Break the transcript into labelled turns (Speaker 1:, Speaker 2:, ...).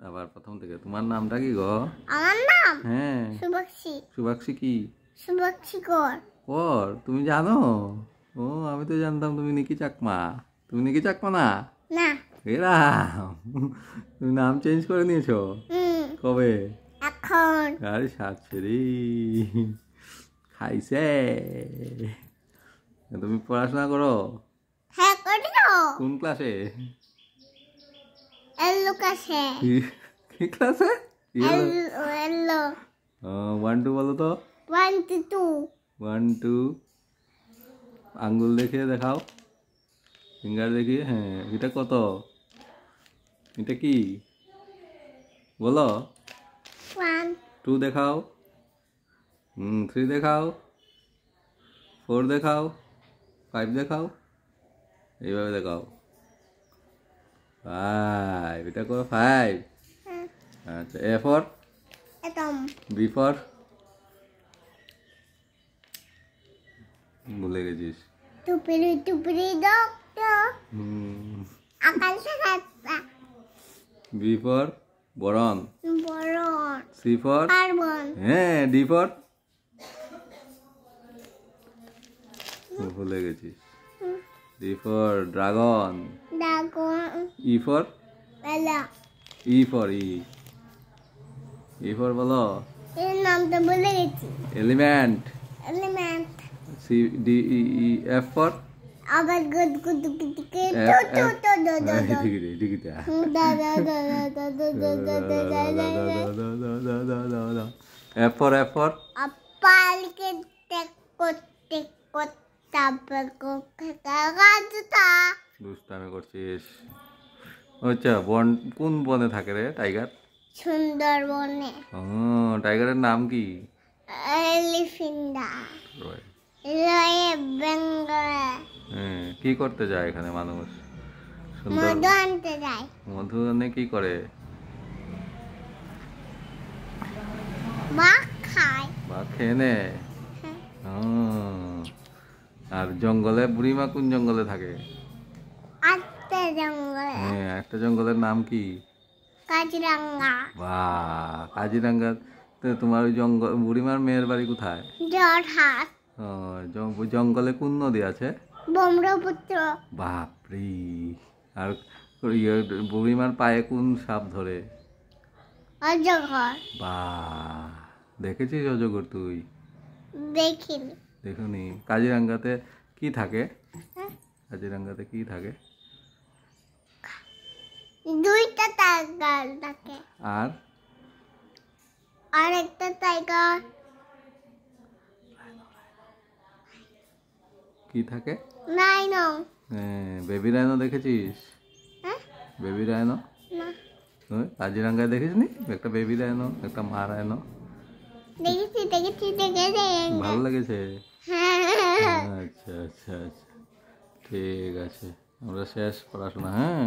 Speaker 1: আবার প্রথম থেকে। তোমার নামটা কি গো?
Speaker 2: আমার নাম
Speaker 1: হ্যাঁ
Speaker 2: সুবাক্ষী।
Speaker 1: সুবাক্ষী কি?
Speaker 2: সুবাক্ষী কর।
Speaker 1: কর? তুমি জানো? ও আমি তো জানতাম তুমি নিকি চাকমা। তুমি নিকি চাকমা না?
Speaker 2: না।
Speaker 1: এরাম তুমি নাম চেঞ্জ করে নিয়েছো? কবে?
Speaker 2: এখন।
Speaker 1: আরে সাচ্ছে রে খাইছে। তুমি পড়াশোনা করো?
Speaker 2: হ্যাঁ করি তো।
Speaker 1: কোন ক্লাসে?
Speaker 2: এলো কাছে।
Speaker 1: কি ক্লাসে?
Speaker 2: এলো
Speaker 1: 1 2 বলো তো।
Speaker 2: 1 2
Speaker 1: 1 2 আঙ্গুল দেখিয়ে দেখাও, ফিঙ্গার দেখিয়ে। হ্যাঁ এটা কত? এটা কি বলো?
Speaker 2: 1
Speaker 1: 2 দেখাও, 3 দেখাও, 4 দেখাও, 5 দেখাও, এইভাবে দেখাও। 5 এটা করো 5। আচ্ছা A for?
Speaker 2: একদম।
Speaker 1: B for? ভুলে গেছিস।
Speaker 2: টুপিরি টুপিরি ডক্টর আকাশে রাস্তা।
Speaker 1: B for? বরণ।
Speaker 2: বরণ।
Speaker 1: C for?
Speaker 2: কার্বন।
Speaker 1: হ্যাঁ D for? ভুলে গেছিস। D for? Dragon.
Speaker 2: Dragon.
Speaker 1: E for?
Speaker 2: এলা।
Speaker 1: E for? E for বলো।
Speaker 2: এর নামটা ভুলে গেছি।
Speaker 1: Element.
Speaker 2: Element.
Speaker 1: C D E E F for?
Speaker 2: আবার গুড গুড গুড কে
Speaker 1: F
Speaker 2: তো
Speaker 1: F
Speaker 2: তো তো তো তো
Speaker 1: ঠিকই
Speaker 2: দা দা দা দা দা দা দা দা দা।
Speaker 1: F for? F for?
Speaker 2: পালকে করতে করতে কাগজটা।
Speaker 1: দুষ্টামি করছিস। আচ্ছা বন কোন বনে থাকে রে টাইগার?
Speaker 2: সুন্দরবনে।
Speaker 1: টাইগারের নাম কি?
Speaker 2: এলিফ্যান্টা। বেঙ্গল।
Speaker 1: হ্যাঁ কি করতে যায় এখানে মানুষ?
Speaker 2: মধু আনতে যায়।
Speaker 1: মধু এনে কি করে?
Speaker 2: বাঘ খায়।
Speaker 1: বাঘ খেয়ে নেয়। আর জঙ্গলে বুড়িমা কোন জঙ্গলে থাকে?
Speaker 2: আটটা জঙ্গলে।
Speaker 1: হ্যাঁ একটা জঙ্গলের নাম কি?
Speaker 2: কাজিরাঙ্গা।
Speaker 1: বাহ কাজিরাঙ্গা। তোমার ওই জঙ্গল বুড়িমার মেয়ের বাড়ি কোথায়?
Speaker 2: জরহাট।
Speaker 1: জঙ্গলে কোন নদী আছে?
Speaker 2: ব্রহ্মপুত্র।
Speaker 1: বাপরে। আর বুড়িমার পায়ে কোন সাপ ধরে?
Speaker 2: অজগর।
Speaker 1: বাহ দেখেছিস অজগর তুই?
Speaker 2: দেখিনি।
Speaker 1: দেখুনি। কাজিরাঙ্গাতে কি থাকে? কাজিরাঙ্গাতে কি থাকে?
Speaker 2: দুইটা টাইগার থাকে।
Speaker 1: আর
Speaker 2: আরেকটা টাইগার
Speaker 1: কি থাকে?
Speaker 2: রাইনো।
Speaker 1: হ্যাঁ বেবি রাইনো দেখেছিস? বেবি রাইনো
Speaker 2: না
Speaker 1: কাজিরাঙ্গায় দেখিসনি? একটা বেবি রাইনো একটা মা রাইনো।
Speaker 2: দেখেছি।
Speaker 1: ভালো লেগেছে?
Speaker 2: হ্যাঁ।
Speaker 1: আচ্ছা আচ্ছা আচ্ছা ঠিক আছে, আমরা শেষ পড়াশোনা। হ্যাঁ